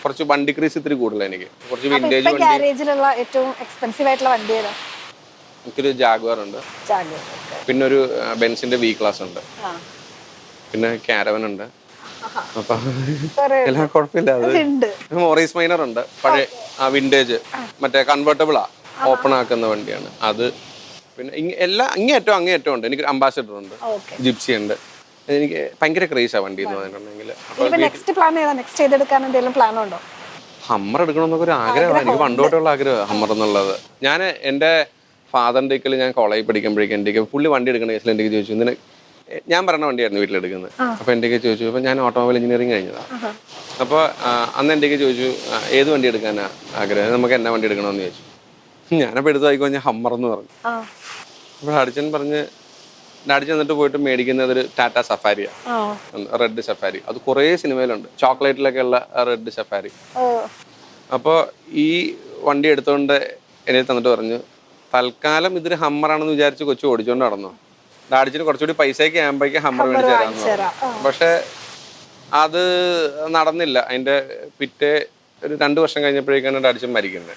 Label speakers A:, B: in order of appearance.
A: കുറച്ച് വണ്ടി ക്രീസ് ഇത്തിരി കൂടുതലാണ് എനിക്ക്. കുറച്ച് വിന്റേജ് വണ്ടി.
B: ഗാരേജിലുള്ള ഏറ്റവും എക്സ്പെൻസീവ് ആയിട്ടുള്ള വണ്ടി ഏതാ?
A: എനിക്കൊരു ജാഗ്വാർ ഉണ്ട്, പിന്നെ ഒരു ബെൻസിന്റെ വി ക്ലാസ് ഉണ്ട്, പിന്നെ കാരവൻ ഉണ്ട്. അപ്പൊ എല്ലാം കുഴപ്പമില്ല. അത് മോറീസ് മൈനർ ഉണ്ട്, പഴയ വിന്റേജ്, മറ്റേ കൺവേർട്ടബിളാ, ഓപ്പൺ ആക്കുന്ന വണ്ടിയാണ് അത്. പിന്നെ അങ്ങേയറ്റം ഉണ്ട്. എനിക്ക് അംബാസഡർ ഉണ്ട്, ജിപ്സി ഉണ്ട്. എനിക്ക് ഭയങ്കര ക്രേസാ വണ്ടി എന്ന് പറഞ്ഞിട്ടുണ്ടെങ്കിൽ. ഹമ്മർ എടുക്കണമെന്നൊക്കെ ഒരു ആഗ്രഹമാണ് എനിക്ക്, പണ്ടോട്ടുള്ള ആഗ്രഹമാണ് ഹമ്മർ എന്നുള്ളത്. ഞാൻ എൻ്റെ ഫാദറിൻ്റെ ഒരിക്കൽ ഞാൻ കോളേജിൽ പഠിക്കുമ്പോഴേക്കും എൻ്റെ പുള്ളി വണ്ടി എടുക്കുന്ന കേസിൽ എൻ്റെ ചോദിച്ചു, ഇങ്ങനെ ഞാൻ പറഞ്ഞ വണ്ടിയായിരുന്നു വീട്ടിലെടുക്കുന്നത്. അപ്പോൾ എൻ്റെ ചോദിച്ചു, അപ്പോൾ ഞാൻ ഓട്ടോമൊബൈൽ എഞ്ചിനീയറിംഗ് കഴിഞ്ഞതാണ്. അപ്പോൾ അന്ന് എൻ്റെ ചോദിച്ചു, ഏത് വണ്ടി എടുക്കാനാണ് ആഗ്രഹം, നമുക്ക് എന്നാ വണ്ടി എടുക്കണമെന്ന് ചോദിച്ചു. ഞാനപ്പോൾ എടുത്ത് വായിക്കുമ്പോൾ ഞാൻ ഹമ്മർ എന്ന് പറഞ്ഞു. അപ്പോൾ അടിച്ചൻ പറഞ്ഞ്, അടിച്ച് എന്നിട്ട് പോയിട്ട് മേടിക്കുന്നത് ഒരു ടാറ്റ സഫാരിയാണ്, റെഡ് സഫാരി. അത് കുറേ സിനിമയിലുണ്ട്, ചോക്ലേറ്റിലൊക്കെ ഉള്ള റെഡ് സഫാരി. അപ്പോൾ ഈ വണ്ടി എടുത്തുകൊണ്ട് എന്നെ തന്നിട്ട് പറഞ്ഞു, തൽക്കാലം ഇതൊരു ഹമ്മറാണെന്ന് വിചാരിച്ച് കൊച്ചു ഓടിച്ചുകൊണ്ട് നടന്നു. ഡാഡിച്ചിന് കുറച്ചുകൂടി പൈസയ്ക്ക് ആകുമ്പോഴേക്കും ഹമ്മർ മേടിച്ച് തരാമെന്ന് പറഞ്ഞു. പക്ഷെ അത് നടന്നില്ല. അതിൻ്റെ പിറ്റേ ഒരു 2 വർഷം കഴിഞ്ഞപ്പോഴേക്കാണ് ഡാഡിച്ചൻ മരിക്കുന്നത്.